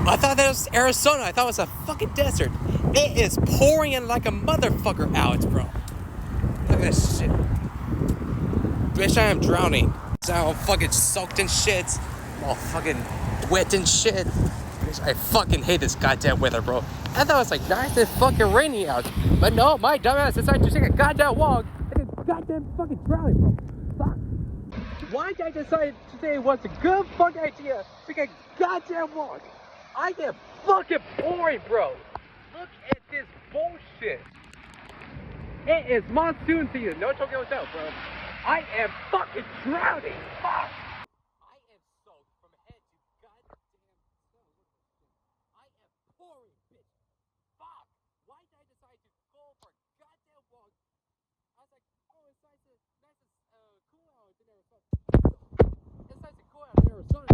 I thought that was Arizona. I thought it was a fucking desert. It is pouring in like a motherfucker out, bro. Look at this shit. Bitch, I am drowning. I'm fucking soaked in shit. I'm all fucking wet and shit. Bitch, I fucking hate this goddamn weather, bro. I thought it was like nice and fucking rainy out. But no, my dumbass decided to take a goddamn walk and it's goddamn fucking drowning, bro. Fuck. Why did I decide today it was a good fucking idea to take a goddamn walk? I get fucking boring, bro. Look at this bullshit. It is monsoon season. No Tokyo Hotel, bro. I am fucking drowning. Fuck. I am soaked from head to goddamn toe. I am pouring, bitch. Fuck. Why did I decide to go for a goddamn walk? I was like, oh, it's nice and cool out in Arizona. It's nice and cool out in Arizona.